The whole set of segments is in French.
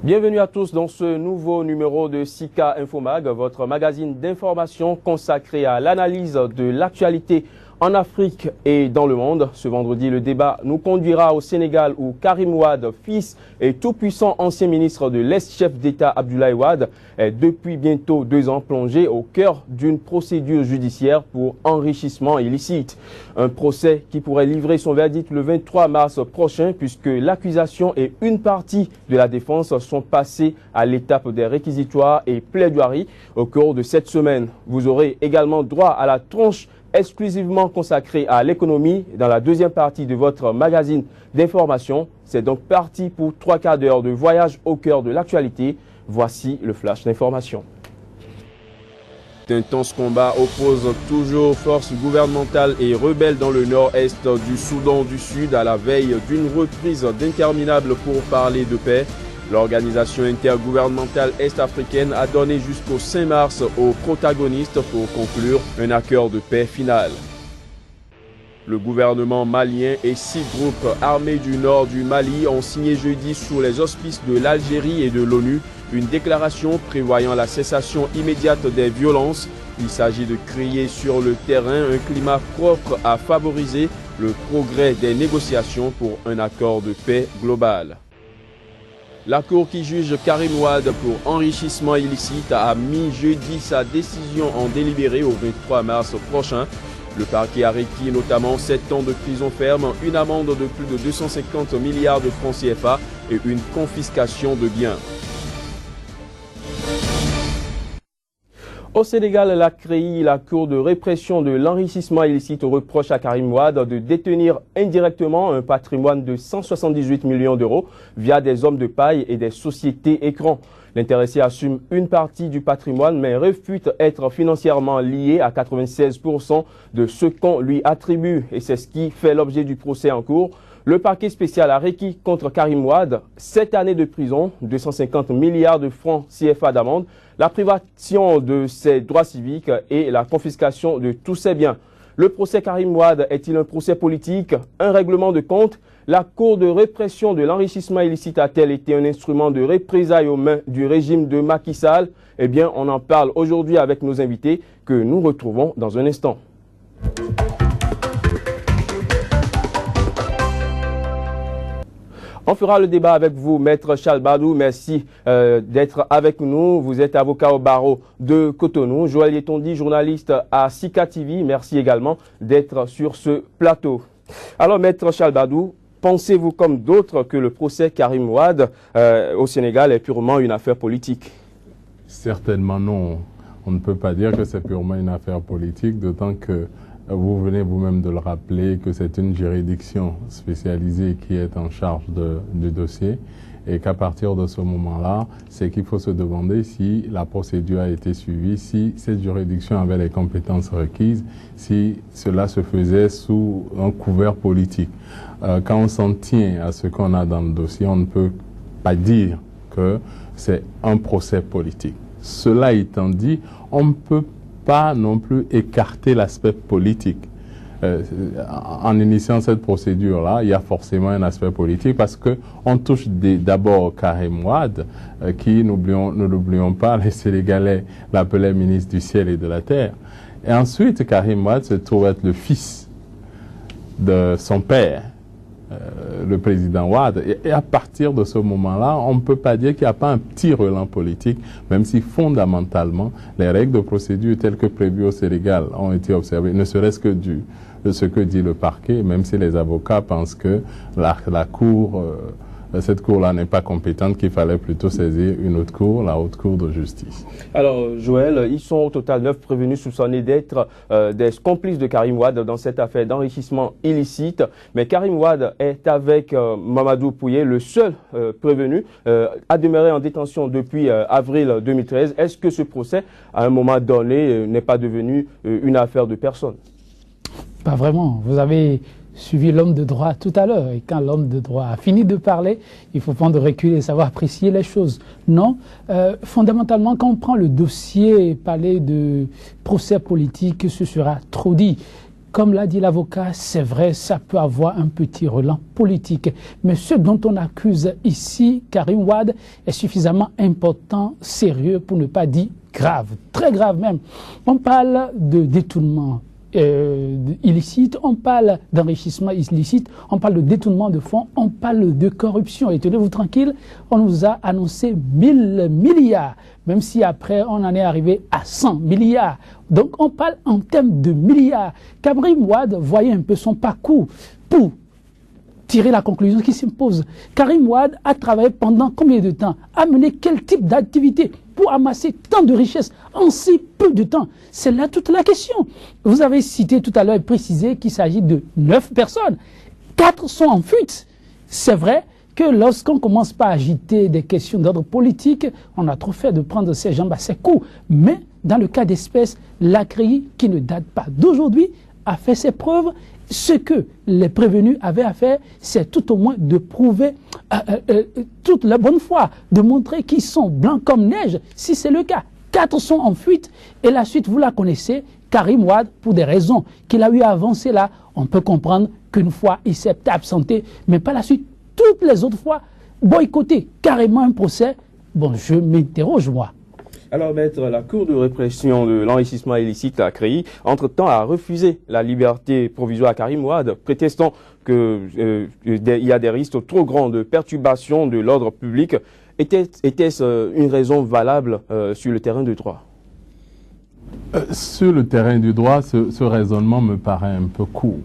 Bienvenue à tous dans ce nouveau numéro de Sika Infomag, votre magazine d'information consacré à l'analyse de l'actualité en Afrique et dans le monde. Ce vendredi, le débat nous conduira au Sénégal où Karim Wade, fils et tout-puissant ancien ministre de l'ex-chef d'État Abdoulaye Wade, est depuis bientôt 2 ans plongé au cœur d'une procédure judiciaire pour enrichissement illicite. Un procès qui pourrait livrer son verdict le 23 mars prochain puisque l'accusation et une partie de la défense sont passés à l'étape des réquisitoires et plaidoiries au cours de cette semaine. Vous aurez également droit à la tranche exclusivement consacrée à l'économie dans la deuxième partie de votre magazine d'information. C'est donc parti pour 3 quarts d'heure de voyage au cœur de l'actualité. Voici le flash d'information. D'intenses combats opposent toujours forces gouvernementales et rebelles dans le nord-est du Soudan du Sud à la veille d'une reprise d'interminables pourparlers de paix. L'organisation intergouvernementale est-africaine a donné jusqu'au 5 mars aux protagonistes pour conclure un accord de paix final. Le gouvernement malien et 6 groupes armés du nord du Mali ont signé jeudi sous les auspices de l'Algérie et de l'ONU une déclaration prévoyant la cessation immédiate des violences. Il s'agit de créer sur le terrain un climat propre à favoriser le progrès des négociations pour un accord de paix global. La Cour qui juge Karim Wade pour enrichissement illicite a mis jeudi sa décision en délibéré au 23 mars prochain. Le parquet a requis notamment 7 ans de prison ferme, une amende de plus de 250 milliards de francs CFA et une confiscation de biens. Au Sénégal, la CREI, la Cour de répression de l'enrichissement illicite, reproche à Karim Wade de détenir indirectement un patrimoine de 178 millions d'euros via des hommes de paille et des sociétés écrans. L'intéressé assume une partie du patrimoine mais refuse être financièrement lié à 96% de ce qu'on lui attribue. Et c'est ce qui fait l'objet du procès en cours. Le parquet spécial a requis contre Karim Wade 7 années de prison, 250 milliards de francs CFA d'amende, la privation de ses droits civiques et la confiscation de tous ses biens. Le procès Karim Wade est-il un procès politique, un règlement de compte? La Cour de répression de l'enrichissement illicite a-t-elle été un instrument de représailles aux mains du régime de Macky Sall? Eh bien, on en parle aujourd'hui avec nos invités que nous retrouvons dans un instant. On fera le débat avec vous, Maître Charles Badou. Merci d'être avec nous. Vous êtes avocat au barreau de Cotonou. Joël Yetondi, journaliste à Sika TV. Merci également d'être sur ce plateau. Alors, Maître Charles Badou, pensez-vous comme d'autres que le procès Karim Wade au Sénégal est purement une affaire politique? Certainement non. On ne peut pas dire que c'est purement une affaire politique, d'autant que vous venez vous-même de le rappeler que c'est une juridiction spécialisée qui est en charge du dossier et qu'à partir de ce moment-là, c'est qu'il faut se demander si la procédure a été suivie, si cette juridiction avait les compétences requises, si cela se faisait sous un couvert politique. Quand on s'en tient à ce qu'on a dans le dossier, on ne peut pas dire que c'est un procès politique. Cela étant dit, on ne peut pas non plus écarter l'aspect politique. En initiant cette procédure-là, il y a forcément un aspect politique parce que on touche d'abord Karim Wade, qui, ne l'oublions pas, les Sénégalais l'appelaient ministre du ciel et de la terre. Et ensuite, Karim Wade se trouve être le fils de son père, le président Wade. Et à partir de ce moment-là, on ne peut pas dire qu'il n'y a pas un petit relent politique, même si fondamentalement, les règles de procédure telles que prévues au Sénégal ont été observées, ne serait-ce que de ce que dit le parquet, même si les avocats pensent que la Cour, cette Cour-là n'est pas compétente, qu'il fallait plutôt saisir une autre Cour, la Haute Cour de justice. Alors, Joël, ils sont au total 9 prévenus soupçonnés d'être des complices de Karim Wade dans cette affaire d'enrichissement illicite. Mais Karim Wade est avec Mamadou Pouye, le seul prévenu, a demeuré en détention depuis avril 2013. Est-ce que ce procès, à un moment donné, n'est pas devenu une affaire de personne? Pas vraiment. Vous avez suivi l'homme de droit tout à l'heure. Et quand l'homme de droit a fini de parler, il faut prendre recul et savoir apprécier les choses. Non, fondamentalement, quand on prend le dossier et parler de procès politique, ce sera trop dit. Comme l'a dit l'avocat, c'est vrai, ça peut avoir un petit relent politique. Mais ce dont on accuse ici Karim Wade est suffisamment important, sérieux, pour ne pas dire grave, très grave même. On parle de détournement illicite, on parle d'enrichissement illicite, on parle de détournement de fonds, on parle de corruption. Et tenez-vous tranquille, on nous a annoncé 1000 milliards, même si après on en est arrivé à 100 milliards. Donc on parle en termes de milliards. Karim Wade voyait un peu son parcours pour tirer la conclusion qui s'impose. Karim Wade a travaillé pendant combien de temps? A mené quel type d'activité pour amasser tant de richesses en si peu de temps? C'est là toute la question. Vous avez cité tout à l'heure et précisé qu'il s'agit de 9 personnes. 4 sont en fuite. C'est vrai que lorsqu'on commence par agiter des questions d'ordre politique, on a trop fait de prendre ses jambes à ses coups. Mais dans le cas d'espèce, la CREI, qui ne date pas d'aujourd'hui, a fait ses preuves. Ce que les prévenus avaient à faire, c'est tout au moins de prouver toute la bonne foi, de montrer qu'ils sont blancs comme neige, si c'est le cas. 4 sont en fuite, et la suite, vous la connaissez. Karim Wade, pour des raisons qu'il a eu à avancer là, on peut comprendre qu'une fois, il s'est absenté, mais par la suite, toutes les autres fois, boycotter carrément un procès. Bon, je m'interroge, moi. Alors, maître, la Cour de répression de l'enrichissement illicite, la CREI, entre-temps a refusé la liberté provisoire à Karim Wade, prétestant qu'il y a des risques trop grands de perturbation de l'ordre public. Était-ce une raison valable sur le terrain du droit? Sur le terrain du droit, ce raisonnement me paraît un peu court.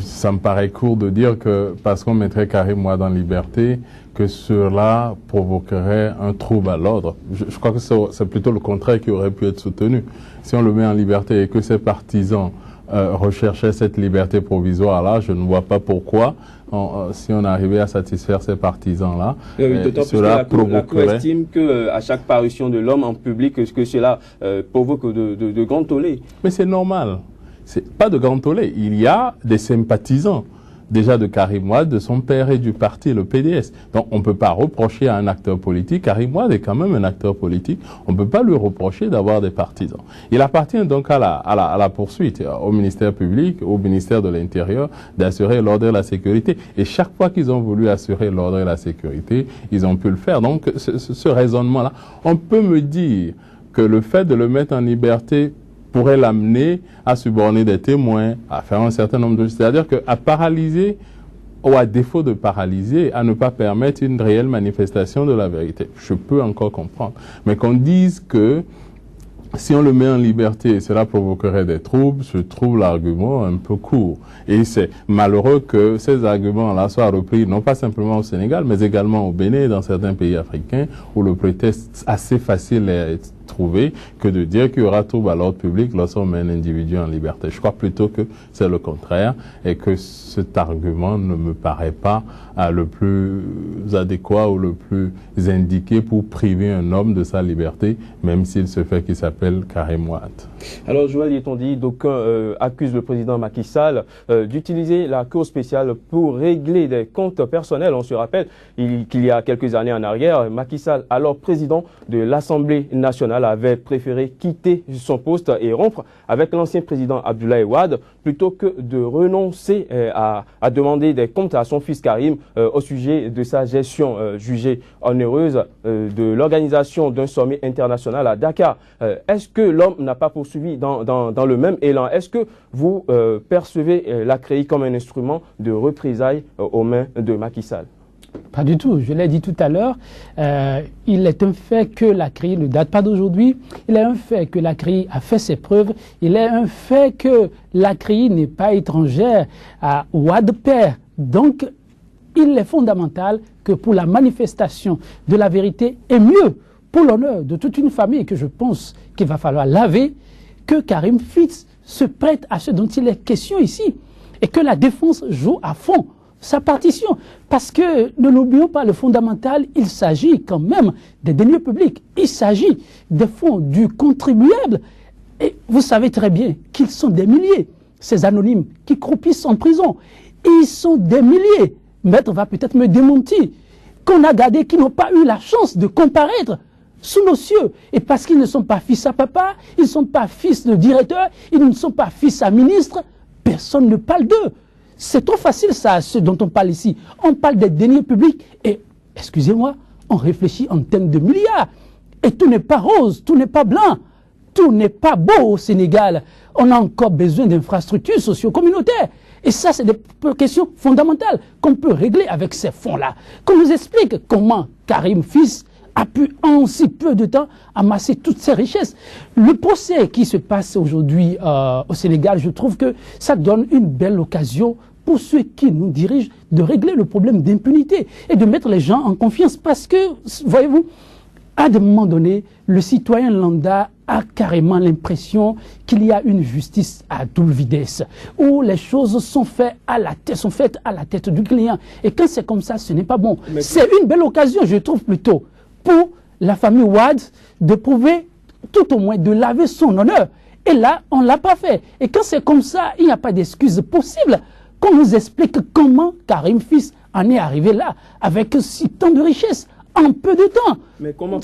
Ça me paraît court de dire que parce qu'on mettrait Karim Wade en liberté, que cela provoquerait un trouble à l'ordre. Je crois que c'est plutôt le contraire qui aurait pu être soutenu. Si on le met en liberté et que ses partisans recherchaient cette liberté provisoire-là, je ne vois pas pourquoi, si on arrivait à satisfaire ces partisans-là, cela provoquerait... La Cour estime qu'à chaque parution de l'homme en public, que cela provoque de grands tollés. Mais c'est normal. C'est pas de grand tollé. Il y a des sympathisants, déjà de Karim Wade, de son père et du parti, le PDS. Donc on ne peut pas reprocher à un acteur politique, Karim Wade est quand même un acteur politique, on ne peut pas lui reprocher d'avoir des partisans. Il appartient donc à la poursuite, au ministère public, au ministère de l'Intérieur, d'assurer l'ordre et la sécurité. Et chaque fois qu'ils ont voulu assurer l'ordre et la sécurité, ils ont pu le faire. Donc ce raisonnement-là, on peut me dire que le fait de le mettre en liberté pourrait l'amener à suborner des témoins, à faire un certain nombre de choses. C'est-à-dire qu'à paralyser, ou à défaut de paralyser, à ne pas permettre une réelle manifestation de la vérité. Je peux encore comprendre. Mais qu'on dise que si on le met en liberté, cela provoquerait des troubles, je trouve l'argument un peu court. Et c'est malheureux que ces arguments-là soient repris, non pas simplement au Sénégal, mais également au Bénin et dans certains pays africains, où le prétexte assez facile est trouvé que de dire qu'il y aura trouble à l'ordre public lorsqu'on met un individu en liberté. Je crois plutôt que c'est le contraire et que cet argument ne me paraît pas le plus adéquat ou le plus indiqué pour priver un homme de sa liberté, même s'il se fait qu'il s'appelle Karim Wade. Alors, Joël Yetondi, d'aucuns accusent le président Macky Sall d'utiliser la Cour spéciale pour régler des comptes personnels. On se rappelle qu'il y a quelques années en arrière, Macky Sall, alors président de l'Assemblée nationale, avait préféré quitter son poste et rompre avec l'ancien président Abdoulaye Wade plutôt que de renoncer à demander des comptes à son fils Karim au sujet de sa gestion jugée onéreuse de l'organisation d'un sommet international à Dakar. Est-ce que l'homme n'a pas poursuivi dans le même élan? Est-ce que vous percevez la CREI comme un instrument de représailles aux mains de Macky Sall? Pas du tout, je l'ai dit tout à l'heure, il est un fait que la CREI ne date pas d'aujourd'hui, il est un fait que la CREI a fait ses preuves, il est un fait que la CREI n'est pas étrangère à Wade père. Donc, il est fondamental que pour la manifestation de la vérité, et mieux pour l'honneur de toute une famille que je pense qu'il va falloir laver, que Karim Fitz se prête à ce dont il est question ici, et que la défense joue à fond sa partition. Parce que, ne l'oublions pas, le fondamental, il s'agit quand même des deniers publics. Il s'agit des fonds du contribuable. Et vous savez très bien qu'ils sont des milliers, ces anonymes qui croupissent en prison. Ils sont des milliers. Maître va peut-être me démentir. Qu'on a gardé, qui n'ont pas eu la chance de comparaître sous nos cieux. Et parce qu'ils ne sont pas fils à papa, ils ne sont pas fils de directeur, ils ne sont pas fils à ministre, personne ne parle d'eux. C'est trop facile ça, ce dont on parle ici. On parle des deniers publics et, excusez-moi, on réfléchit en termes de milliards. Et tout n'est pas rose, tout n'est pas blanc, tout n'est pas beau au Sénégal. On a encore besoin d'infrastructures socio-communautaires. Et ça, c'est des questions fondamentales qu'on peut régler avec ces fonds-là. Qu'on nous explique comment Karim Fils a pu en si peu de temps amasser toutes ces richesses. Le procès qui se passe aujourd'hui au Sénégal, je trouve que ça donne une belle occasion pour ceux qui nous dirigent de régler le problème d'impunité et de mettre les gens en confiance. Parce que, voyez-vous, à des moments donnés, le citoyen lambda a carrément l'impression qu'il y a une justice à double vitesse, où les choses sont faites à la tête du client. Et quand c'est comme ça, ce n'est pas bon. C'est une belle occasion, je trouve plutôt, pour la famille Wade de prouver, tout au moins, de laver son honneur. Et là, on ne l'a pas fait. Et quand c'est comme ça, il n'y a pas d'excuse possible. Qu'on nous explique comment Karim Fils en est arrivé là, avec si tant de richesses, en peu de temps. Mais comment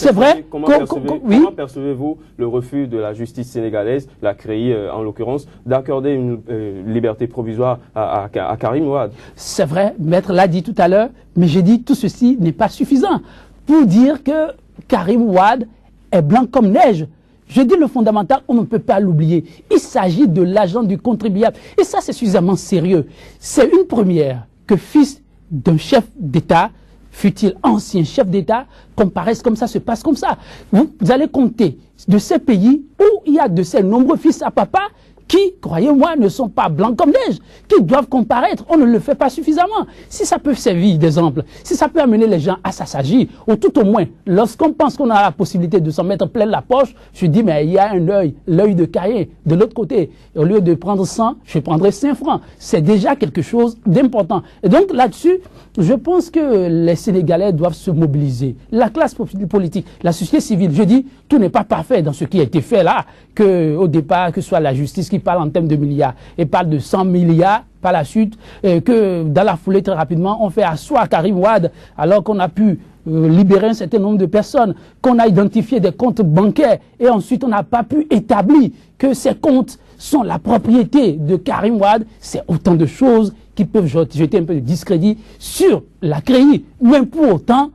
percevez-vous le refus de la justice sénégalaise, la CREI en l'occurrence, d'accorder une liberté provisoire à Karim Wade? C'est vrai, Maître l'a dit tout à l'heure, mais j'ai dit tout ceci n'est pas suffisant pour dire que Karim Wade est blanc comme neige. Je dis le fondamental, on ne peut pas l'oublier. Il s'agit de l'argent du contribuable. Et ça, c'est suffisamment sérieux. C'est une première que fils d'un chef d'État, fut-il ancien chef d'État, comparaisse comme ça, se passe comme ça. Vous allez compter de ces pays où il y a de ces nombreux fils à papa qui, croyez-moi, ne sont pas blancs comme neige, qui doivent comparaître. On ne le fait pas suffisamment. Si ça peut servir d'exemple, si ça peut amener les gens à s'assagir, ou tout au moins, lorsqu'on pense qu'on a la possibilité de s'en mettre plein la poche, je dis, mais il y a un œil, l'œil de Caïn, de l'autre côté. Et au lieu de prendre 100, je prendrai 5 francs. C'est déjà quelque chose d'important. Et donc, là-dessus, je pense que les Sénégalais doivent se mobiliser. La classe politique, la société civile, je dis, tout n'est pas parfait dans ce qui a été fait là, qu'au départ, que ce soit la justice qui parle en termes de milliards et parle de 100 milliards par la suite, que dans la foulée très rapidement, on fait asseoir Karim Wade alors qu'on a pu libérer un certain nombre de personnes, qu'on a identifié des comptes bancaires et ensuite on n'a pas pu établir que ces comptes sont la propriété de Karim Wade. C'est autant de choses qui peuvent jeter un peu de discrédit sur la CREI. Mais pour autant,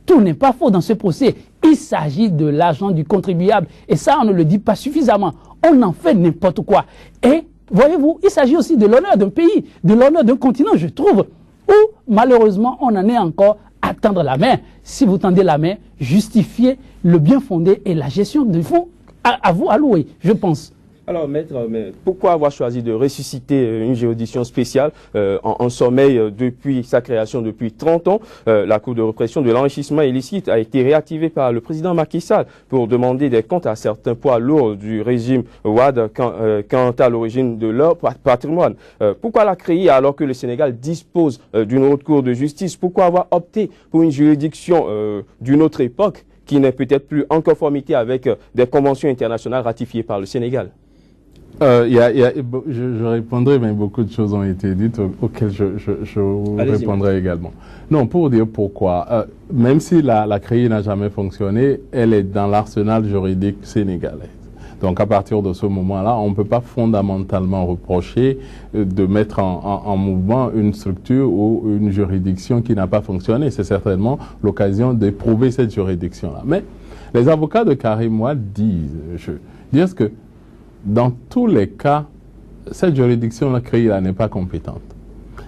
tout n'est pas faux dans ce procès. Il s'agit de l'argent du contribuable. Et ça, on ne le dit pas suffisamment. On en fait n'importe quoi. Et, voyez-vous, il s'agit aussi de l'honneur d'un pays, de l'honneur d'un continent, je trouve, où, malheureusement, on en est encore à tendre la main. Si vous tendez la main, justifiez le bien fondé et la gestion des fonds à vous allouer, je pense. Alors, maître, mais pourquoi avoir choisi de ressusciter une juridiction spéciale en sommeil depuis sa création depuis 30 ans? La Cour de répression de l'enrichissement illicite a été réactivée par le président Macky Sall pour demander des comptes à certains poids lourds du régime Wade quant à l'origine de leur patrimoine. Pourquoi la CREI alors que le Sénégal dispose d'une haute cour de justice? Pourquoi avoir opté pour une juridiction d'une autre époque qui n'est peut-être plus en conformité avec des conventions internationales ratifiées par le Sénégal? Je répondrai, mais beaucoup de choses ont été dites auxquelles je répondrai également. Non, pour dire pourquoi, même si la CREI n'a jamais fonctionné, elle est dans l'arsenal juridique sénégalais. Donc à partir de ce moment-là, on ne peut pas fondamentalement reprocher de mettre en mouvement une structure ou une juridiction qui n'a pas fonctionné. C'est certainement l'occasion d'éprouver cette juridiction-là. Mais les avocats de Karim Wade disent que dans tous les cas, cette juridiction la CREI n'est pas compétente.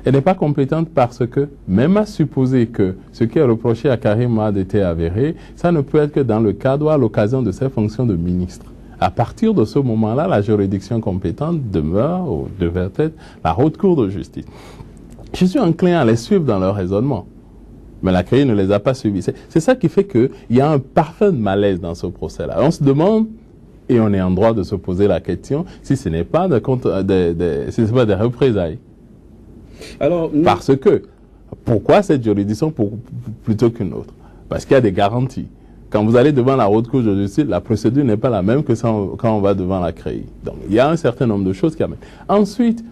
Elle n'est pas compétente parce que, même à supposer que ce qui est reproché à Karim Wade était avéré, ça ne peut être que dans le cadre ou à l'occasion de ses fonctions de ministre. À partir de ce moment-là, la juridiction compétente demeure ou devrait être la haute cour de justice. Je suis enclin à les suivre dans leur raisonnement. Mais la CREI ne les a pas suivis. C'est ça qui fait qu'il y a un parfait malaise dans ce procès-là. On se demande, et on est en droit de se poser la question, si ce n'est pas des représailles. Alors, parce que, pourquoi cette juridiction plutôt qu'une autre? Parce qu'il y a des garanties. Quand vous allez devant la haute cour de justice, la procédure n'est pas la même que quand on va devant la CREI. Donc, il y a un certain nombre de choses qui amènent. Ensuite,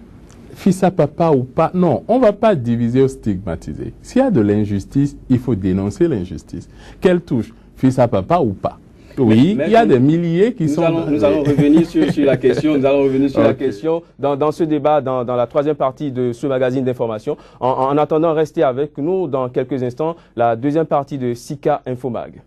fils à papa ou pas, non, on ne va pas diviser ou stigmatiser. S'il y a de l'injustice, il faut dénoncer l'injustice. Qu'elle touche, fils à papa ou pas. Oui, il y a des milliers qui sont... Nous allons revenir sur la question. Nous allons revenir sur la question dans ce débat, dans la troisième partie de ce magazine d'information. En attendant, restez avec nous dans quelques instants, la deuxième partie de Sika Infomag.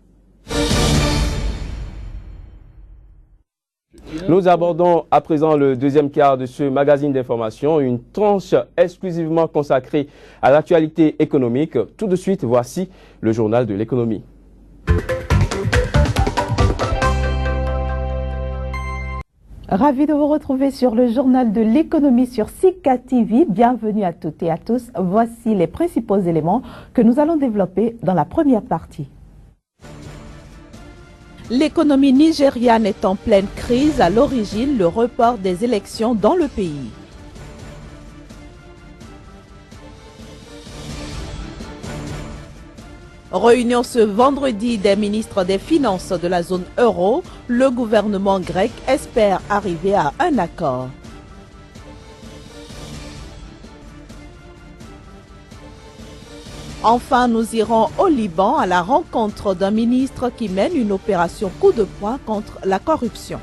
Nous abordons à présent le deuxième quart de ce magazine d'information, une tranche exclusivement consacrée à l'actualité économique. Tout de suite, voici le journal de l'économie. Ravi de vous retrouver sur le journal de l'économie sur Sika TV. Bienvenue à toutes et à tous. Voici les principaux éléments que nous allons développer dans la première partie. L'économie nigériane est en pleine crise. À l'origine, le report des élections dans le pays. Réunion ce vendredi des ministres des Finances de la zone euro. Le gouvernement grec espère arriver à un accord. Enfin, nous irons au Liban à la rencontre d'un ministre qui mène une opération coup de poing contre la corruption.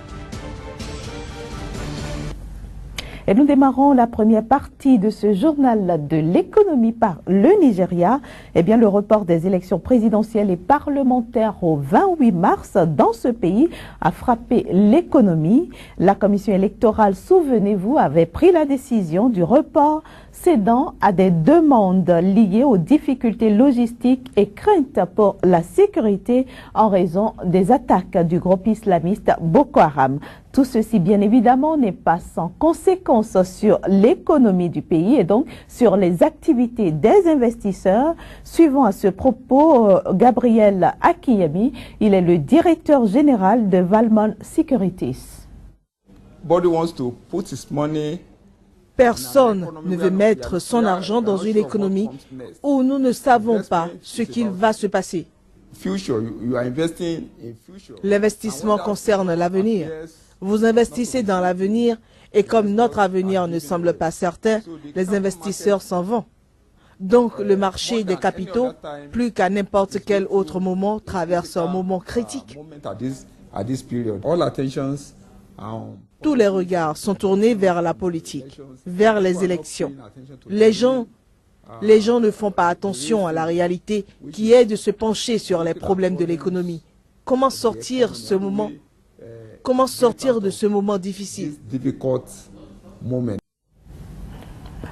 Et nous démarrons la première partie de ce journal de l'économie par le Nigeria. Eh bien, le report des élections présidentielles et parlementaires au 28 mars dans ce pays a frappé l'économie. La commission électorale, souvenez-vous, avait pris la décision du report cédant à des demandes liées aux difficultés logistiques et craintes pour la sécurité en raison des attaques du groupe islamiste Boko Haram. Tout ceci, bien évidemment, n'est pas sans conséquences sur l'économie du pays et donc sur les activités des investisseurs. Suivant à ce propos, Gabriel Akiyemi, il est le directeur général de Valmont Securities. Personne ne veut mettre son argent dans une économie où nous ne savons pas ce qu'il va se passer. L'investissement concerne l'avenir. Vous investissez dans l'avenir et comme notre avenir ne semble pas certain, les investisseurs s'en vont. Donc le marché des capitaux, plus qu'à n'importe quel autre moment, traverse un moment critique. Tous les regards sont tournés vers la politique, vers les élections. Les gens ne font pas attention à la réalité qui est de se pencher sur les problèmes de l'économie. Comment sortir de ce moment difficile?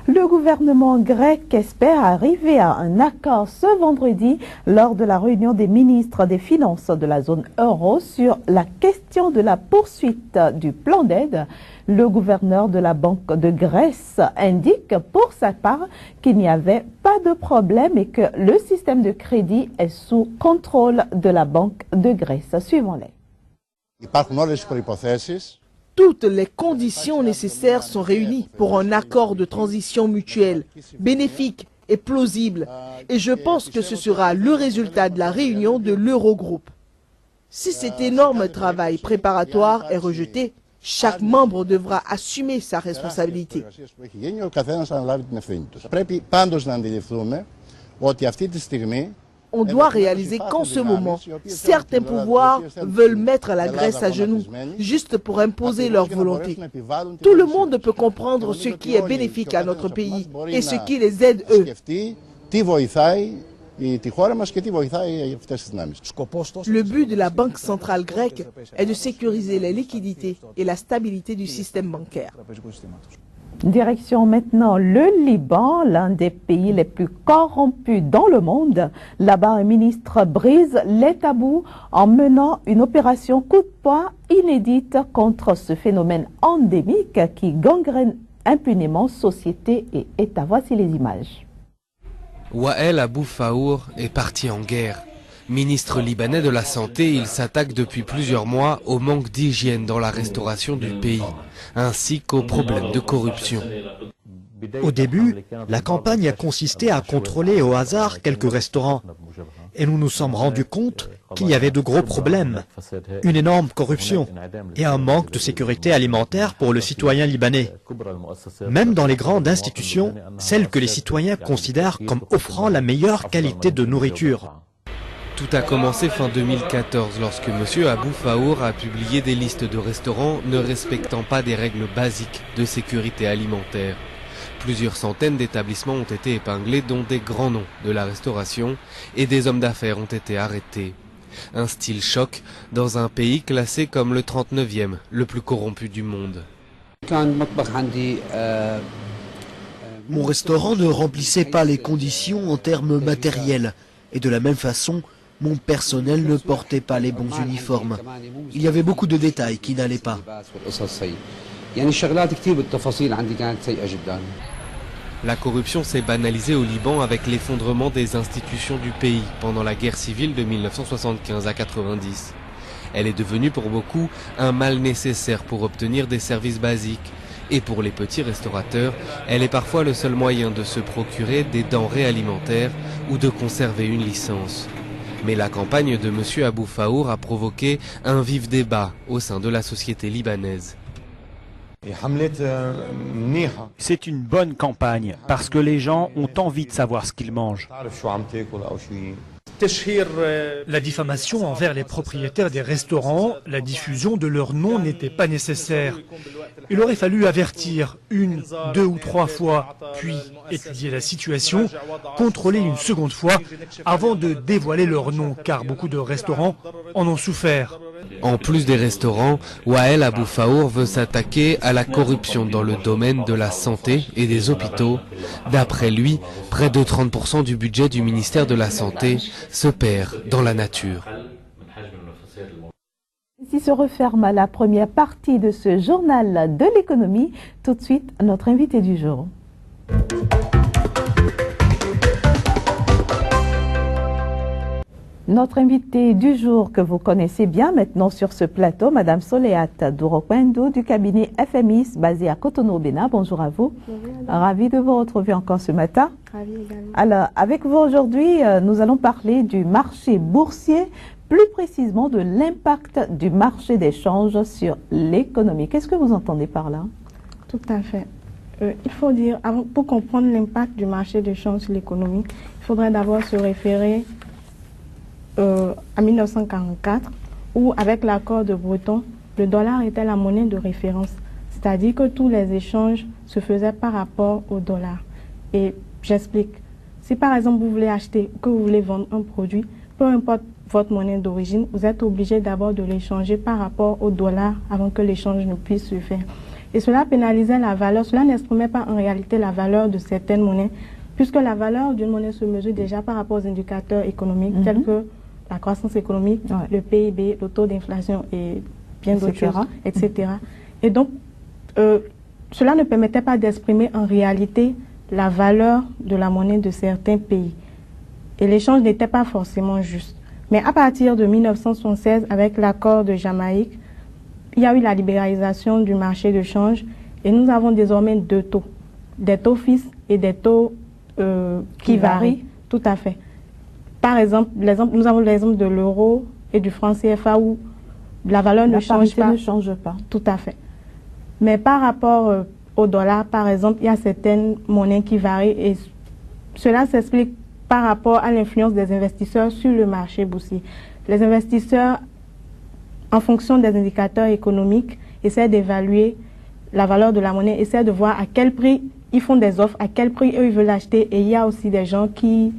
Le gouvernement grec espère arriver à un accord ce vendredi lors de la réunion des ministres des Finances de la zone euro sur la question de la poursuite du plan d'aide. Le gouverneur de la Banque de Grèce indique pour sa part qu'il n'y avait pas de problème et que le système de crédit est sous contrôle de la Banque de Grèce. Suivons-les. Toutes les conditions nécessaires sont réunies pour un accord de transition mutuelle, bénéfique et plausible. Et je pense que ce sera le résultat de la réunion de l'Eurogroupe. Si cet énorme travail préparatoire est rejeté, chaque membre devra assumer sa responsabilité. On doit réaliser qu'en ce moment, certains pouvoirs veulent mettre la Grèce à genoux, juste pour imposer leur volonté. Tout le monde peut comprendre ce qui est bénéfique à notre pays et ce qui les aide eux. Le but de la Banque centrale grecque est de sécuriser les liquidités et la stabilité du système bancaire. Direction maintenant le Liban, l'un des pays les plus corrompus dans le monde. Là-bas, un ministre brise les tabous en menant une opération coup de poing inédite contre ce phénomène endémique qui gangrène impunément société et État. Voici les images. Wael Abou Faour est parti en guerre. Ministre libanais de la Santé, il s'attaque depuis plusieurs mois au manque d'hygiène dans la restauration du pays, ainsi qu'aux problèmes de corruption. Au début, la campagne a consisté à contrôler au hasard quelques restaurants. Et nous nous sommes rendus compte qu'il y avait de gros problèmes, une énorme corruption et un manque de sécurité alimentaire pour le citoyen libanais. Même dans les grandes institutions, celles que les citoyens considèrent comme offrant la meilleure qualité de nourriture. Tout a commencé fin 2014 lorsque M. Abou Faour a publié des listes de restaurants ne respectant pas des règles basiques de sécurité alimentaire. Plusieurs centaines d'établissements ont été épinglés, dont des grands noms de la restauration, et des hommes d'affaires ont été arrêtés. Un style choc dans un pays classé comme le 39e, le plus corrompu du monde. Mon restaurant ne remplissait pas les conditions en termes matériels. Et de la même façon, mon personnel ne portait pas les bons uniformes. Il y avait beaucoup de détails qui n'allaient pas. La corruption s'est banalisée au Liban avec l'effondrement des institutions du pays pendant la guerre civile de 1975 à 90. Elle est devenue pour beaucoup un mal nécessaire pour obtenir des services basiques. Et pour les petits restaurateurs, elle est parfois le seul moyen de se procurer des denrées alimentaires ou de conserver une licence. Mais la campagne de M. Abou Faour a provoqué un vif débat au sein de la société libanaise. C'est une bonne campagne parce que les gens ont envie de savoir ce qu'ils mangent. La diffamation envers les propriétaires des restaurants, la diffusion de leur nom n'était pas nécessaire. Il aurait fallu avertir 1, 2 ou 3 fois, puis étudier la situation, contrôler une seconde fois avant de dévoiler leur nom, car beaucoup de restaurants en ont souffert. En plus des restaurants, Wael Abou Faour veut s'attaquer à la corruption dans le domaine de la santé et des hôpitaux. D'après lui, près de 30% du budget du ministère de la Santé se perd dans la nature. Ici se referme la première partie de ce journal de l'économie. Tout de suite, notre invité du jour. Notre invitée du jour que vous connaissez bien maintenant sur ce plateau, Madame Soleat Dourokwendo du cabinet FMI basé à Cotonou au Bénin. Bonjour à vous. Ravi de vous retrouver encore ce matin. Ravi également. Alors, avec vous aujourd'hui, nous allons parler du marché boursier, plus précisément de l'impact du marché d'échange sur l'économie. Qu'est-ce que vous entendez par là? Tout à fait. Il faut dire, pour comprendre l'impact du marché d'échange sur l'économie, il faudrait d'abord se référer à 1944, où avec l'accord de Breton, le dollar était la monnaie de référence. C'est-à-dire que tous les échanges se faisaient par rapport au dollar. Et j'explique. Si par exemple vous voulez acheter ou que vous voulez vendre un produit, peu importe votre monnaie d'origine, vous êtes obligé d'abord de l'échanger par rapport au dollar avant que l'échange ne puisse se faire. Et cela pénalisait la valeur, cela n'exprimait pas en réalité la valeur de certaines monnaies, puisque la valeur d'une monnaie se mesure déjà par rapport aux indicateurs économiques tels que la croissance économique, le PIB, le taux d'inflation et bien d'autres choses, etc. Et donc, cela ne permettait pas d'exprimer en réalité la valeur de la monnaie de certains pays. Et l'échange n'était pas forcément juste. Mais à partir de 1976, avec l'accord de Jamaïque, il y a eu la libéralisation du marché de change et nous avons désormais deux taux, des taux fixes et des taux qui varient. Tout à fait. Par exemple, nous avons l'exemple de l'euro et du franc CFA où la valeur ne change pas. Tout à fait. Mais par rapport au dollar, par exemple, il y a certaines monnaies qui varient et cela s'explique par rapport à l'influence des investisseurs sur le marché boursier. Les investisseurs, en fonction des indicateurs économiques, essaient d'évaluer la valeur de la monnaie, essaient de voir à quel prix ils font des offres, à quel prix eux ils veulent acheter. Et il y a aussi des gens qui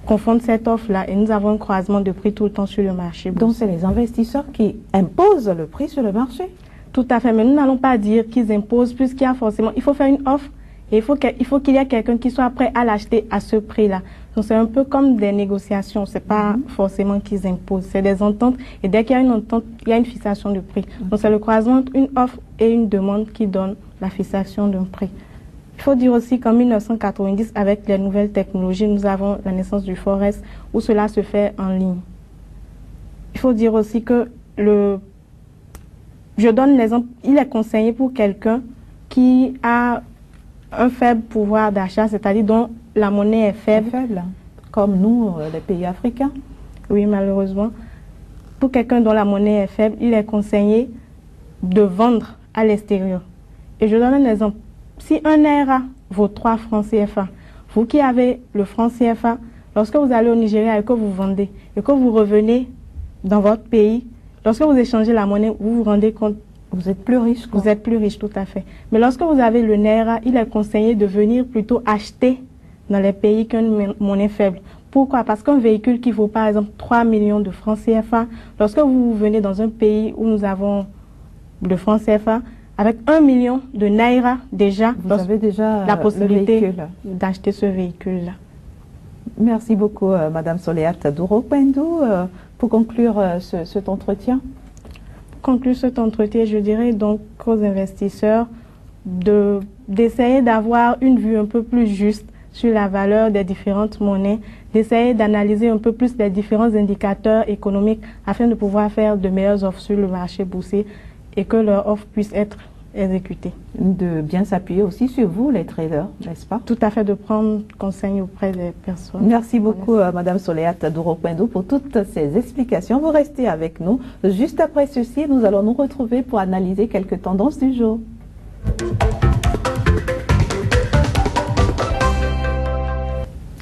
confondent cette offre-là et nous avons un croisement de prix tout le temps sur le marché boursier. Donc c'est les investisseurs qui imposent le prix sur le marché? Tout à fait, mais nous n'allons pas dire qu'ils imposent puisqu'il y a forcément, il faut faire une offre et il faut qu'il y ait quelqu'un qui soit prêt à l'acheter à ce prix-là. Donc c'est un peu comme des négociations, c'est pas forcément qu'ils imposent, c'est des ententes et dès qu'il y a une entente, il y a une fixation de prix. Donc c'est le croisement entre une offre et une demande qui donne la fixation d'un prix. Il faut dire aussi qu'en 1990, avec les nouvelles technologies, nous avons la naissance du Forex où cela se fait en ligne. Il faut dire aussi que je donne l'exemple, il est conseillé pour quelqu'un qui a un faible pouvoir d'achat, c'est-à-dire dont la monnaie est faible. Comme nous, les pays africains. Oui, malheureusement. Pour quelqu'un dont la monnaie est faible, il est conseillé de vendre à l'extérieur. Et je donne un exemple. Si un Naira vaut 3 francs CFA, vous qui avez le franc CFA, Lorsque vous allez au Nigeria et que vous vendez, et que vous revenez dans votre pays, lorsque vous échangez la monnaie, vous vous rendez compte. Vous êtes plus riche, quoi. Vous êtes plus riche, tout à fait. Mais lorsque vous avez le Naira, il est conseillé de venir plutôt acheter dans les pays qui ont une monnaie faible. Pourquoi? Parce qu'un véhicule qui vaut par exemple 3 millions de francs CFA, lorsque vous venez dans un pays où nous avons le franc CFA, avec 1 million de Naira déjà, vous avez déjà la possibilité d'acheter ce véhicule-là. Merci beaucoup, Madame Soleat Douro-Pendou. Pour conclure cet entretien. Pour conclure cet entretien, je dirais donc aux investisseurs d'essayer d'avoir une vue un peu plus juste sur la valeur des différentes monnaies, d'essayer d'analyser un peu plus les différents indicateurs économiques afin de pouvoir faire de meilleures offres sur le marché boursier et que leur offre puisse être exécutée. De bien s'appuyer aussi sur vous, les traders, n'est-ce pas? Tout à fait, de prendre conseil auprès des personnes. Merci beaucoup, Madame Soleat Douro-Pendou, pour toutes ces explications. Vous restez avec nous. Juste après ceci, nous allons nous retrouver pour analyser quelques tendances du jour.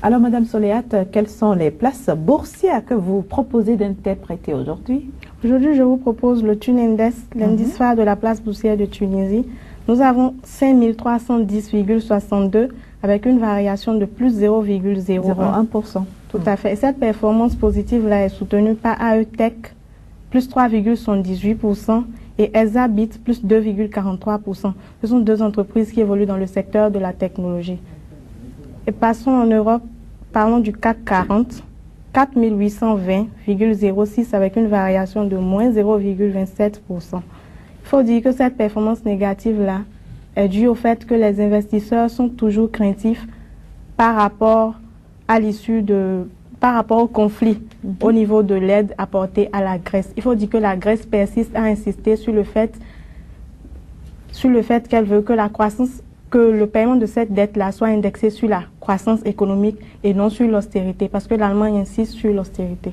Alors, Madame Soleat, quelles sont les places boursières que vous proposez d'interpréter aujourd'hui? Aujourd'hui, je vous propose le Thune Index, l'indice phare de la place boursière de Tunisie. Nous avons 5310,62 avec une variation de plus 0,01%. Tout à fait. Et cette performance positive-là est soutenue par AETech, plus 3,78%, et ElsaBit, plus 2,43%. Ce sont deux entreprises qui évoluent dans le secteur de la technologie. Et passons en Europe, parlons du CAC 40, 4820,06 avec une variation de moins 0,27%. Il faut dire que cette performance négative-là est due au fait que les investisseurs sont toujours craintifs par rapport à par rapport au conflit au niveau de l'aide apportée à la Grèce. Il faut dire que la Grèce persiste à insister sur le fait qu'elle veut que le paiement de cette dette-là soit indexé sur la croissance économique et non sur l'austérité, parce que l'Allemagne insiste sur l'austérité.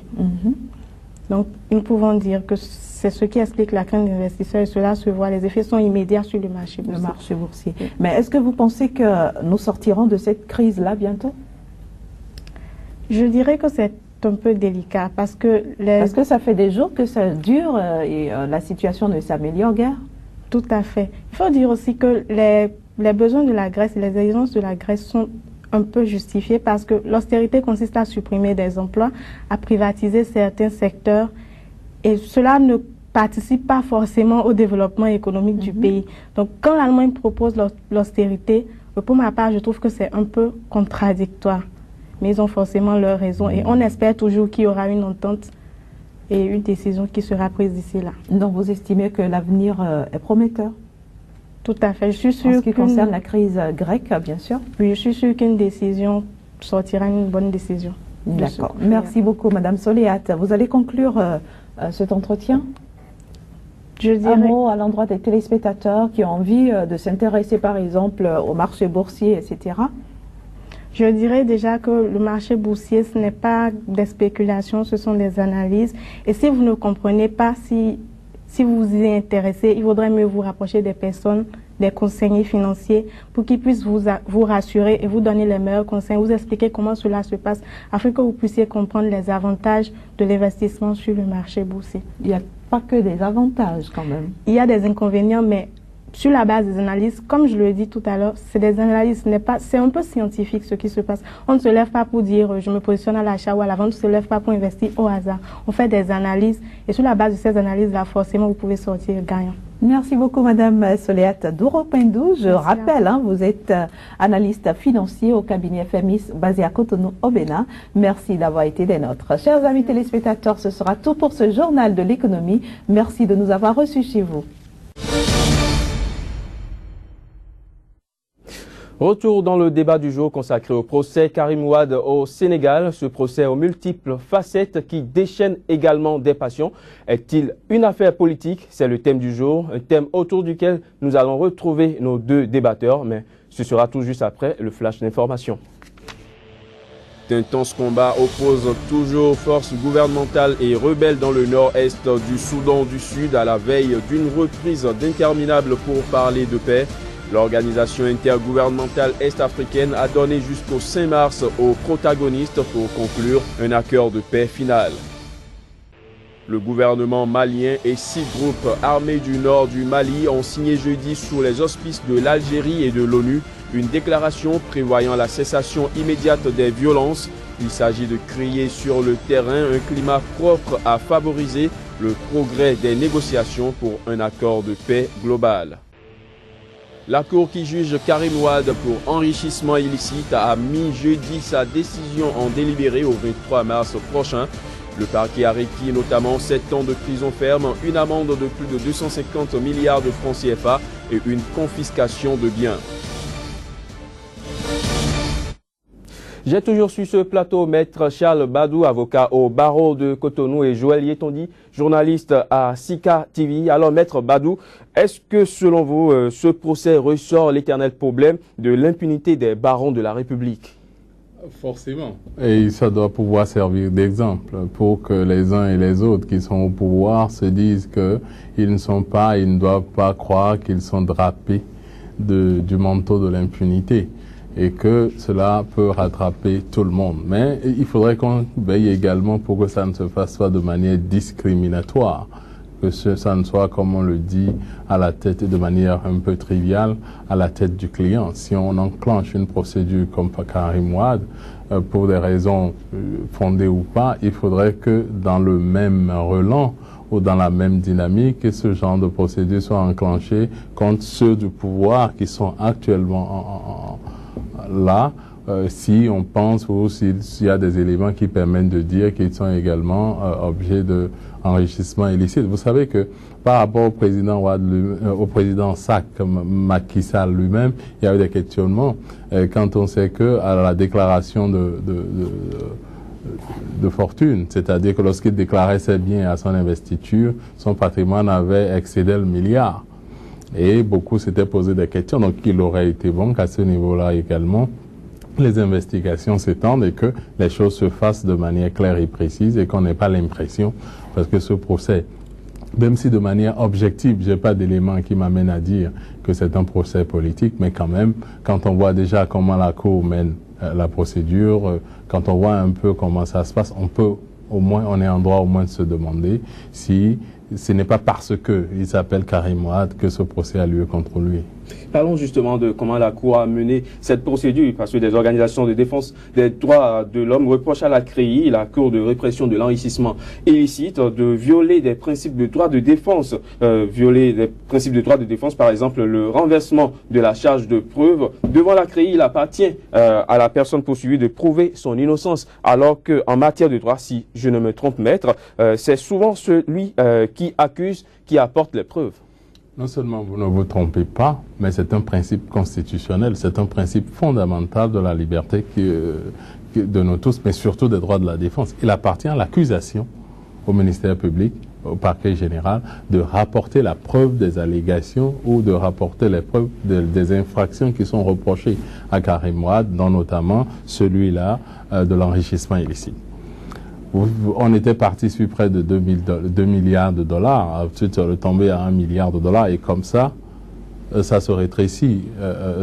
Donc, nous pouvons dire que c'est ce qui explique la crainte des investisseurs et cela se voit. Les effets sont immédiats sur le marché boursier. Mais est-ce que vous pensez que nous sortirons de cette crise-là bientôt? Je dirais que c'est un peu délicat parce que ça fait des jours que ça dure et la situation ne s'améliore guère. Tout à fait. Il faut dire aussi que les besoins de la Grèce et les exigences de la Grèce sont un peu justifiés parce que l'austérité consiste à supprimer des emplois, à privatiser certains secteurs et cela ne participe pas forcément au développement économique du pays. Donc quand l'Allemagne propose l'austérité, pour ma part, je trouve que c'est un peu contradictoire. Mais ils ont forcément leur raison et on espère toujours qu'il y aura une entente et une décision qui sera prise d'ici là. Donc vous estimez que l'avenir est prometteur? Tout à fait. Je suis sûre en ce qui concerne la crise grecque, bien sûr. Oui, je suis sûre qu'une décision sortira une bonne décision. D'accord. Merci beaucoup, Madame Soleat. Vous allez conclure cet entretien? Je dirais... Un mot à l'endroit des téléspectateurs qui ont envie de s'intéresser, par exemple, au marché boursier, etc. Je dirais déjà que le marché boursier, ce n'est pas des spéculations, ce sont des analyses. Et si vous ne comprenez pas, si vous vous y intéressez, il vaudrait mieux vous rapprocher des personnes, des conseillers financiers, pour qu'ils puissent vous rassurer et vous donner les meilleurs conseils, vous expliquer comment cela se passe, afin que vous puissiez comprendre les avantages de l'investissement sur le marché boursier. Il n'y a pas que des avantages quand même. Il y a des inconvénients, mais sur la base des analyses, comme je le dis tout à l'heure, c'est des analyses, c'est un peu scientifique ce qui se passe. On ne se lève pas pour dire je me positionne à l'achat ou à la vente, on ne se lève pas pour investir au hasard. On fait des analyses et sur la base de ces analyses-là, forcément, vous pouvez sortir gagnant. Merci beaucoup, Madame Soleat Douro-Pendou. Je rappelle, vous êtes analyste financier au cabinet FMIS basé à Cotonou, au Bénin. Merci d'avoir été des nôtres. Chers amis téléspectateurs, ce sera tout pour ce journal de l'économie. Merci de nous avoir reçus chez vous. Retour dans le débat du jour consacré au procès Karim Wade au Sénégal. Ce procès aux multiples facettes qui déchaîne également des passions. Est-il une affaire politique? C'est le thème du jour, un thème autour duquel nous allons retrouver nos deux débatteurs, mais ce sera tout juste après le flash d'information. D'intenses combats opposent toujours forces gouvernementales et rebelles dans le nord-est du Soudan du Sud à la veille d'une reprise d'interminables pourparlers de paix. L'organisation intergouvernementale est-africaine a donné jusqu'au 5 mars aux protagonistes pour conclure un accord de paix final. Le gouvernement malien et 6 groupes armés du nord du Mali ont signé jeudi sous les auspices de l'Algérie et de l'ONU une déclaration prévoyant la cessation immédiate des violences. Il s'agit de créer sur le terrain un climat propre à favoriser le progrès des négociations pour un accord de paix global. La Cour qui juge Karim Wade pour enrichissement illicite a mis jeudi sa décision en délibéré au 23 mars prochain. Le parquet a requis notamment 7 ans de prison ferme, une amende de plus de 250 milliards de francs CFA et une confiscation de biens. J'ai toujours sur ce plateau Maître Charles Badou, avocat au barreau de Cotonou, et Joël Yetondi, journaliste à Sika TV. Alors Maître Badou, est-ce que selon vous, ce procès ressort l'éternel problème de l'impunité des barons de la République? Forcément. Et ça doit pouvoir servir d'exemple pour que les uns et les autres qui sont au pouvoir se disent qu'ils ne doivent pas croire qu'ils sont drapés du manteau de l'impunité et que cela peut rattraper tout le monde. Mais il faudrait qu'on veille également pour que ça ne se fasse pas de manière discriminatoire, que ça ne soit, comme on le dit, à la tête, de manière un peu triviale, à la tête du client. Si on enclenche une procédure comme Karim Wade, pour des raisons fondées ou pas, il faudrait que dans le même relan ou dans la même dynamique, que ce genre de procédure soit enclenché contre ceux du pouvoir qui sont actuellement là, si on pense ou s'il y a des éléments qui permettent de dire qu'ils sont également objets d'enrichissement illicite. Vous savez que par rapport au président Wade, au président Macky Sall lui-même, il y a eu des questionnements quand on sait que à la déclaration de fortune, c'est-à-dire que lorsqu'il déclarait ses biens à son investiture, son patrimoine avait excédé le milliard. Et beaucoup s'étaient posé des questions, donc il aurait été bon qu'à ce niveau-là également, les investigations s'étendent et que les choses se fassent de manière claire et précise et qu'on n'ait pas l'impression, parce que ce procès, même si de manière objective, j'ai pas d'éléments qui m'amènent à dire que c'est un procès politique, mais quand même, quand on voit déjà comment la Cour mène la procédure, quand on voit un peu comment ça se passe, on est en droit au moins de se demander si ce n'est pas parce qu'il s'appelle Karim Wade que ce procès a lieu contre lui. Parlons justement de comment la Cour a mené cette procédure, parce que des organisations de défense des droits de l'homme reprochent à la CREI, la Cour de répression de l'enrichissement illicite, de violer des principes de droit de défense. Violer des principes de droit de défense, par exemple, le renversement de la charge de preuve. Devant la CREI, il appartient à la personne poursuivie de prouver son innocence, alors qu'en matière de droit, si je ne me trompe, maître, c'est souvent celui qui accuse qui apporte les preuves. Non seulement vous ne vous trompez pas, mais c'est un principe constitutionnel, c'est un principe fondamental de la liberté de nous tous, mais surtout des droits de la défense. Il appartient à l'accusation, au ministère public, au parquet général, de rapporter la preuve des allégations ou de rapporter les preuves des infractions qui sont reprochées à Karim Wade, dont notamment celui-là de l'enrichissement illicite. On était parti sur près de 2 milliards de dollars, ensuite on est tombé à 1 milliard de dollars, et comme ça se rétrécit,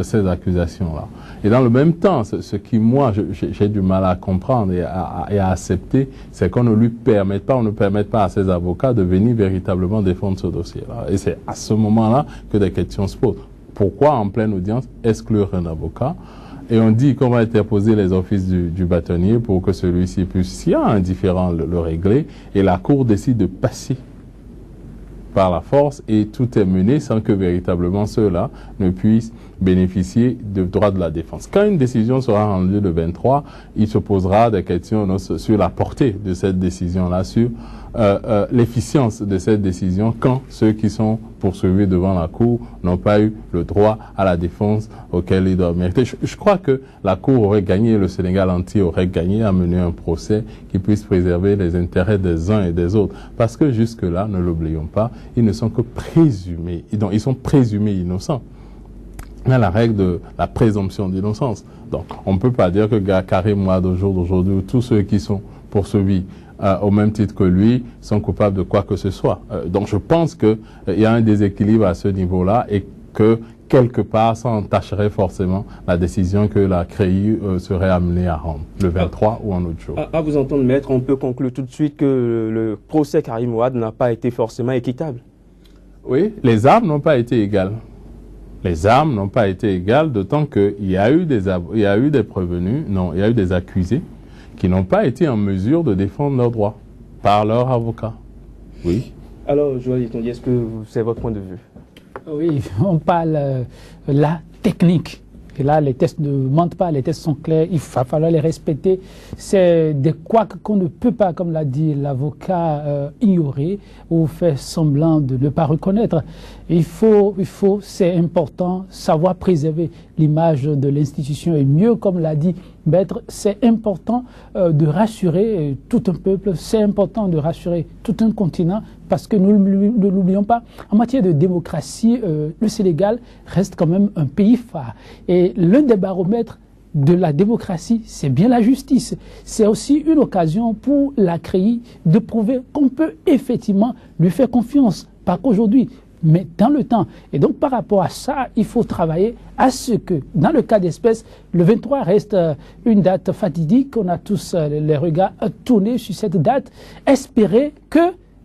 ces accusations-là. Et dans le même temps, ce qui, moi, j'ai du mal à comprendre et à accepter, c'est qu'on ne lui permette pas, on ne permette pas à ses avocats de venir véritablement défendre ce dossier-là. Et c'est à ce moment-là que des questions se posent. Pourquoi, en pleine audience, exclure un avocat? Et on dit qu'on va interposer les offices du bâtonnier pour que celui-ci puisse, s'il y a un différend, le régler. Et la Cour décide de passer par la force et tout est mené sans que véritablement ceux-là ne puissent bénéficier de droits de la défense. Quand une décision sera rendue le 23, il se posera des questions sur la portée de cette décision-là, sur l'efficience de cette décision quand ceux qui sont poursuivis devant la Cour n'ont pas eu le droit à la défense auquel ils doivent mériter. Je crois que la Cour aurait gagné, le Sénégal entier aurait gagné à mener un procès qui puisse préserver les intérêts des uns et des autres. Parce que jusque-là, ne l'oublions pas, ils ne sont que présumés, ils sont présumés innocents. Il y a la règle de la présomption d'innocence. Donc, on ne peut pas dire que Karim Wade, au jour d'aujourd'hui, ou tous ceux qui sont poursuivis au même titre que lui, sont coupables de quoi que ce soit. Donc je pense qu'il y a un déséquilibre à ce niveau-là et que quelque part, ça entacherait forcément la décision que la CREI serait amenée à rendre, le 23 ou un autre jour. À vous entendre, maître, on peut conclure tout de suite que le procès Karim Wade n'a pas été forcément équitable. Oui, les armes n'ont pas été égales. Les armes n'ont pas été égales, d'autant qu'il y a eu des prévenus, non, il y a eu des accusés qui n'ont pas été en mesure de défendre leurs droits par leur avocat. Oui. Alors, Joël Itondi, est-ce que c'est votre point de vue? Oui, on parle la technique. Et là, les tests ne mentent pas, les tests sont clairs, il va falloir les respecter. C'est des couacs qu'on ne peut pas, comme l'a dit l'avocat, ignorer ou faire semblant de ne pas reconnaître. Il faut, c'est important, savoir préserver l'image de l'institution et mieux, comme l'a dit Maître, c'est important de rassurer tout un peuple, c'est important de rassurer tout un continent parce que nous ne l'oublions pas, en matière de démocratie, le Sénégal reste quand même un pays phare. Et l'un des baromètres de la démocratie, c'est bien la justice. C'est aussi une occasion pour la CREI de prouver qu'on peut effectivement lui faire confiance. Pas qu'aujourd'hui, mais dans le temps. Et donc, par rapport à ça, il faut travailler à ce que, dans le cas d'espèce, le 23 reste une date fatidique. On a tous les regards tournés sur cette date. Espérer que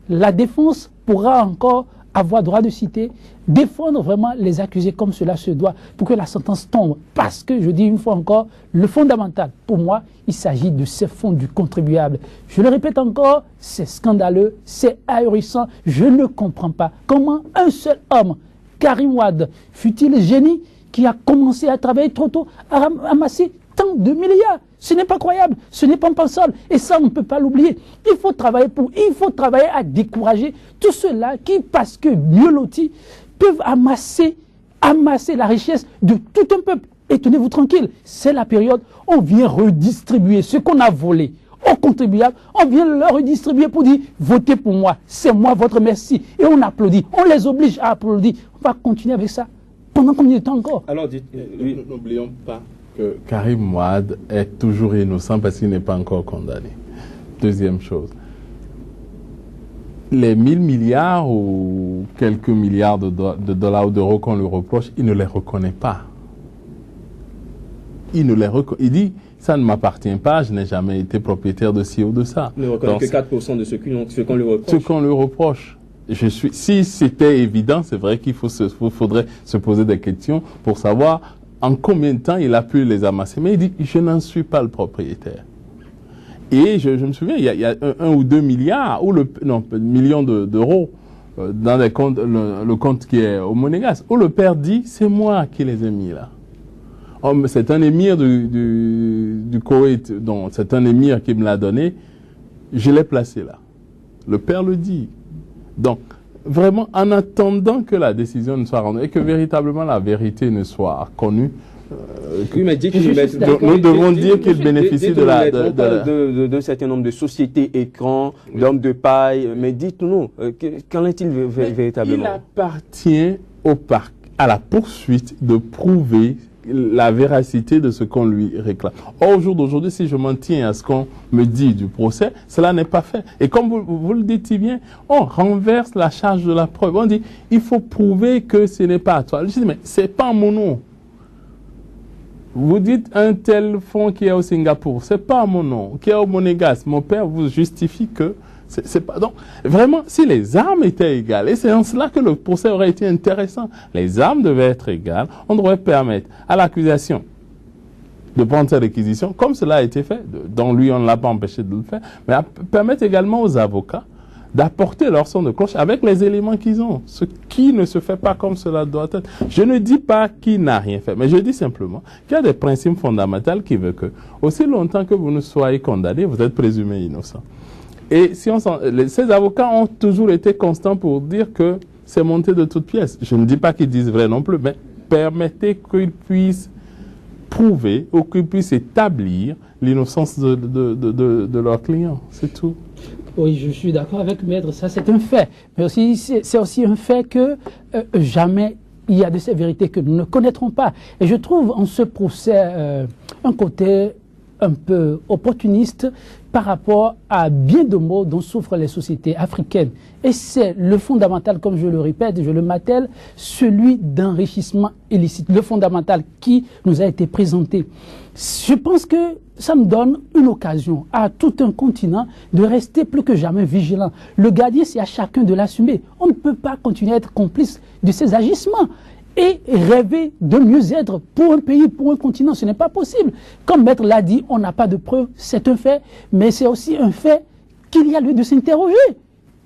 la défense pourra encore avoir droit de citer, défendre vraiment les accusés comme cela se doit pour que la sentence tombe. Parce que, je dis une fois encore, le fondamental, pour moi, il s'agit de ces fonds du contribuable. Je le répète encore, c'est scandaleux, c'est ahurissant. Je ne comprends pas comment un seul homme, Karim Wade, fut-il génie, qui a commencé à travailler trop tôt, à amasser tant de milliards. Ce n'est pas croyable, ce n'est pas pensable. Et ça, on ne peut pas l'oublier. Il faut travailler à décourager tous ceux-là qui, parce que mieux lotis, peuvent amasser la richesse de tout un peuple. Et tenez-vous tranquille, c'est la période où on vient redistribuer ce qu'on a volé aux contribuables. On vient leur redistribuer pour dire, votez pour moi, c'est moi votre merci. Et on applaudit, on les oblige à applaudir. On va continuer avec ça. Pendant combien de temps encore? Alors, n'oublions pas que Karim Wade est toujours innocent parce qu'il n'est pas encore condamné. Deuxième chose, les 1000 milliards ou quelques milliards de dollars ou d'euros qu'on lui reproche, il ne les reconnaît pas. Il dit, ça ne m'appartient pas, je n'ai jamais été propriétaire de ci ou de ça. Il ne reconnaît que 4% de ce qu'on lui reproche. Ce qu'on lui reproche. Si c'était évident, c'est vrai qu'il faudrait se poser des questions pour savoir en combien de temps il a pu les amasser. Mais il dit, je n'en suis pas le propriétaire. Et je me souviens, il y a 1 ou 2 milliards, millions d'euros dans les comptes, le compte qui est au Monégasque, où le père dit, c'est moi qui les ai mis là. C'est un émir du Koweït, donc c'est un émir qui me l'a donné, je l'ai placé là. Le père le dit. Donc, vraiment, en attendant que la décision ne soit rendue et que véritablement la vérité ne soit connue, nous devons dire qu'il bénéficie d'un certain nombre de sociétés écrans, d'hommes de paille, mais dites-nous, qu'en est-il véritablement? Il appartient au parc, à la poursuite de prouver la véracité de ce qu'on lui réclame. Or, au jour d'aujourd'hui, si je m'en tiens à ce qu'on me dit du procès, cela n'est pas fait. Et comme vous le dites si bien, on renverse la charge de la preuve. On dit, il faut prouver que ce n'est pas à toi. Je dis, mais c'est pas mon nom. Vous dites un tel fonds qui est au Singapour, c'est pas mon nom, qui est au Monégasque. Mon père vous justifie que c'est pas. Donc, vraiment, si les armes étaient égales, et c'est en cela que le procès aurait été intéressant, les armes devaient être égales, on devrait permettre à l'accusation de prendre ses réquisitions, comme cela a été fait, dont lui, on ne l'a pas empêché de le faire, mais permettre également aux avocats d'apporter leur son de cloche avec les éléments qu'ils ont, ce qui ne se fait pas comme cela doit être. Je ne dis pas qu'il n'a rien fait, mais je dis simplement qu'il y a des principes fondamentaux qui veulent que, aussi longtemps que vous ne soyez condamné, vous êtes présumé innocent. Et si ces avocats ont toujours été constants pour dire que c'est monté de toutes pièces. Je ne dis pas qu'ils disent vrai non plus, mais permettez qu'ils puissent prouver ou qu'ils puissent établir l'innocence de leurs clients. C'est tout. Oui, je suis d'accord avec Maître, ça c'est un fait. Mais aussi, c'est aussi un fait que jamais il y a de ces vérités que nous ne connaîtrons pas. Et je trouve en ce procès un côté un peu opportuniste par rapport à bien de maux dont souffrent les sociétés africaines. Et c'est le fondamental, comme je le répète, je le martèle, celui d'enrichissement illicite, le fondamental qui nous a été présenté. Je pense que ça me donne une occasion à tout un continent de rester plus que jamais vigilant. Le gardien, c'est à chacun de l'assumer. On ne peut pas continuer à être complice de ces agissements et rêver de mieux-être pour un pays, pour un continent. Ce n'est pas possible. Comme Maître l'a dit, on n'a pas de preuves, c'est un fait, mais c'est aussi un fait qu'il y a lieu de s'interroger.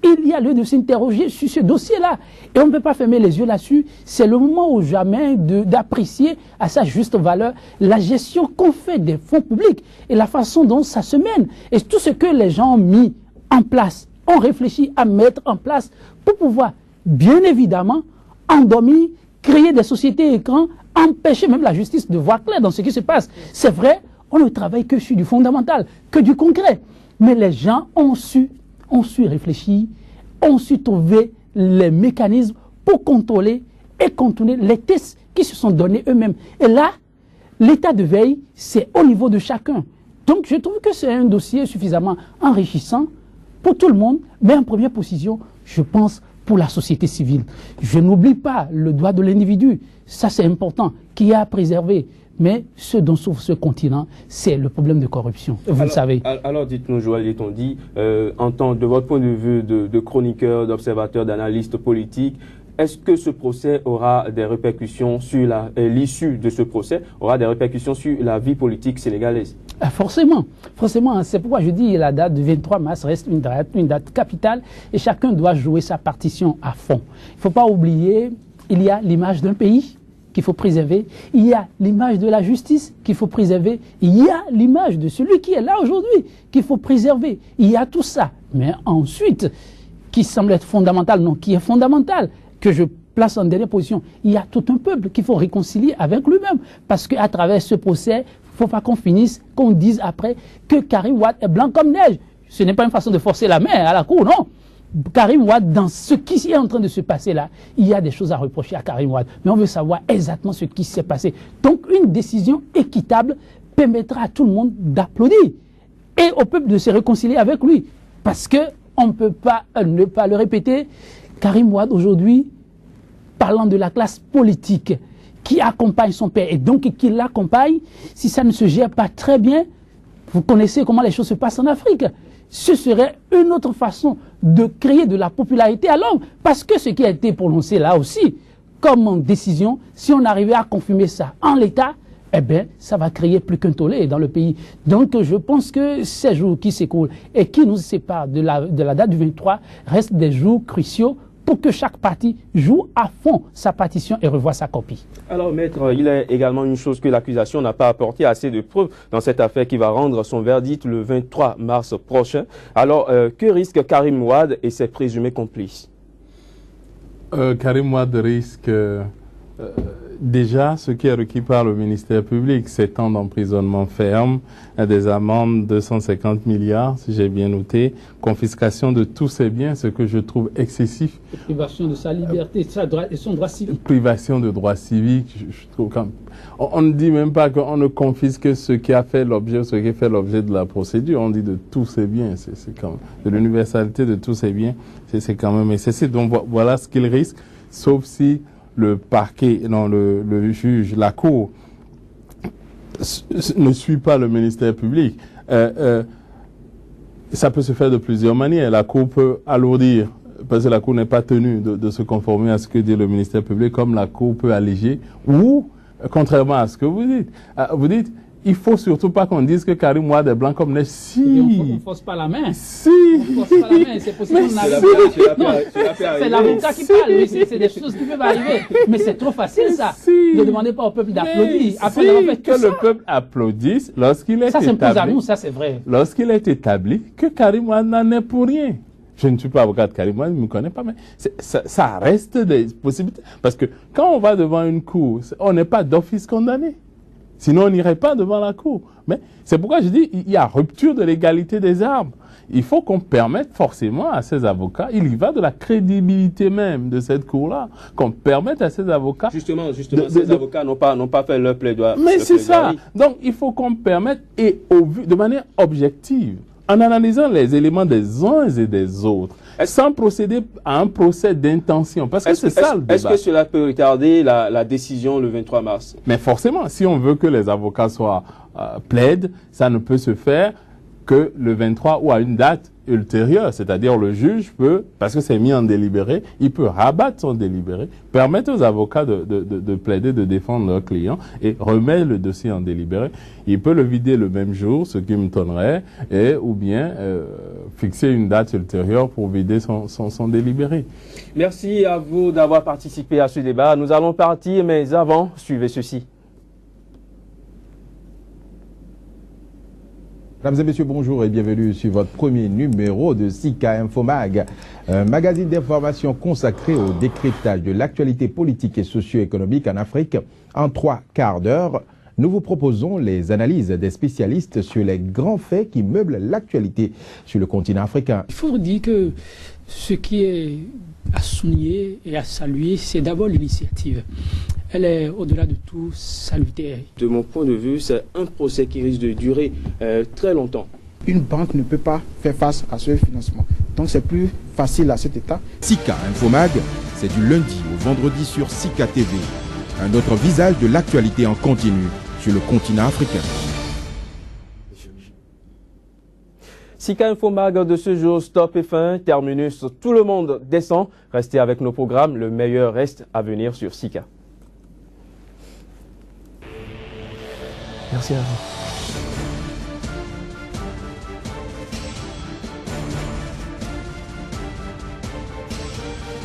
Il y a lieu de s'interroger sur ce dossier-là. Et on ne peut pas fermer les yeux là-dessus. C'est le moment ou jamais d'apprécier à sa juste valeur la gestion qu'on fait des fonds publics et la façon dont ça se mène. Et tout ce que les gens ont mis en place, ont réfléchi à mettre en place pour pouvoir, bien évidemment, endormir, créer des sociétés écrans, empêcher même la justice de voir clair dans ce qui se passe. C'est vrai, on ne travaille que sur du fondamental, que du concret. Mais les gens ont su réfléchir, ont su trouver les mécanismes pour contrôler et contourner les tests qui se sont donnés eux-mêmes. Et là, l'état de veille, c'est au niveau de chacun. Donc je trouve que c'est un dossier suffisamment enrichissant pour tout le monde, mais en première position, je pense, pour la société civile. Je n'oublie pas le droit de l'individu, ça c'est important, qui est à préserver. Mais ce dont souffre ce continent, c'est le problème de corruption, vous le savez. Alors dites-nous, Joël Yetondi, de votre point de vue de chroniqueur, d'observateur, d'analyste politique, est-ce que ce procès aura des répercussions sur l'issue de ce procès aura des répercussions sur la vie politique sénégalaise? Forcément, c'est pourquoi je dis que la date du 23 mars reste une date capitale et chacun doit jouer sa partition à fond. Il ne faut pas oublier, il y a l'image d'un pays qu'il faut préserver, il y a l'image de la justice qu'il faut préserver, il y a l'image de celui qui est là aujourd'hui qu'il faut préserver. Il y a tout ça, mais ensuite, qui semble être fondamental, non, qui est fondamental, que je place en dernière position, il y a tout un peuple qu'il faut réconcilier avec lui-même. Parce qu'à travers ce procès, il ne faut pas qu'on finisse, qu'on dise après que Karim Wade est blanc comme neige. Ce n'est pas une façon de forcer la main à la cour, non. Karim Wade, dans ce qui est en train de se passer là, il y a des choses à reprocher à Karim Wade. Mais on veut savoir exactement ce qui s'est passé. Donc une décision équitable permettra à tout le monde d'applaudir et au peuple de se réconcilier avec lui. Parce qu'on ne peut pas ne pas le répéter, Karim Wade aujourd'hui, parlant de la classe politique qui accompagne son père et donc qui l'accompagne, si ça ne se gère pas très bien, vous connaissez comment les choses se passent en Afrique. Ce serait une autre façon de créer de la popularité à l'homme. Parce que ce qui a été prononcé là aussi, comme décision, si on arrivait à confirmer ça en l'état, eh bien, ça va créer plus qu'un tollé dans le pays. Donc, je pense que ces jours qui s'écoulent et qui nous séparent de la date du 23 restent des jours cruciaux pour que chaque parti joue à fond sa partition et revoie sa copie. Alors, maître, il est également une chose que l'accusation n'a pas apporté assez de preuves dans cette affaire qui va rendre son verdict le 23 mars prochain. Alors, que risque Karim Wade et ses présumés complices? Karim Wade risque déjà ce qui est requis par le ministère public, 7 ans d'emprisonnement ferme, des amendes de 150 milliards, si j'ai bien noté, confiscation de tous ses biens, ce que je trouve excessif. Privation de sa liberté et son droit civique. Privation de droits civiques, je trouve on ne dit même pas qu'on ne confisque ce qui a fait l'objet, ce qui fait l'objet de la procédure, on dit de tous ses biens, c'est quand même, de l'universalité de tous ses biens, c'est quand même excessif. Donc voilà ce qu'il risque, sauf si le parquet, non, le juge, la cour ne suit pas le ministère public. Ça peut se faire de plusieurs manières. La cour peut alourdir, parce que la cour n'est pas tenue de se conformer à ce que dit le ministère public, comme la cour peut alléger, ou, contrairement à ce que vous dites, il faut surtout pas qu'on dise que Karim Wade est blanc comme neige. Si. On ne force pas la main. Si. On ne force pas la main. C'est possible. C'est l'avocat qui parle. Oui, c'est des choses qui peuvent arriver. Mais c'est trop facile, ça. Ne demandez pas au peuple d'applaudir. Après, le peuple applaudisse lorsqu'il est établi. Ça s'impose à nous, ça c'est vrai. Lorsqu'il est établi que Karim Wade n'en est pour rien. Je ne suis pas avocat de Karim Wade, je ne me connais pas, mais ça reste des possibilités. Parce que quand on va devant une cour, on n'est pas d'office condamné. Sinon, on n'irait pas devant la Cour. Mais c'est pourquoi je dis il y a rupture de l'égalité des armes. Il faut qu'on permette forcément à ces avocats, il y va de la crédibilité même de cette Cour-là, qu'on permette à ces avocats... Justement, ces avocats n'ont pas fait leur plaidoyer. Mais c'est ça. Donc, il faut qu'on permette, et de manière objective, en analysant les éléments des uns et des autres, sans procéder à un procès d'intention. Parce que c'est ça le débat. Est-ce que cela peut retarder la décision le 23 mars? Mais forcément, si on veut que les avocats plaident, ça ne peut se faire que le 23 ou à une date ultérieure. C'est-à-dire le juge peut, parce que c'est mis en délibéré, il peut rabattre son délibéré, permettre aux avocats de plaider, de défendre leurs clients et remettre le dossier en délibéré. Il peut le vider le même jour, ce qui me tonnerait, ou bien fixer une date ultérieure pour vider son délibéré. Merci à vous d'avoir participé à ce débat. Nous allons partir, mais avant, suivez ceci. Mesdames et messieurs, bonjour et bienvenue sur votre premier numéro de Sika Infomag, un magazine d'information consacré au décryptage de l'actualité politique et socio-économique en Afrique. En 3 quarts d'heure, nous vous proposons les analyses des spécialistes sur les grands faits qui meublent l'actualité sur le continent africain. Il faut dire que ce qui est à souligner et à saluer, c'est d'abord l'initiative. Elle est au-delà de tout salutaire. De mon point de vue, c'est un procès qui risque de durer très longtemps. Une banque ne peut pas faire face à ce financement. Donc c'est plus facile à cet état. Sika Infomag, c'est du lundi au vendredi sur Sika TV. Un autre visage de l'actualité en continu sur le continent africain. Sika Infomag de ce jour, stop et fin, terminus, tout le monde descend. Restez avec nos programmes, le meilleur reste à venir sur Sika. Merci à vous.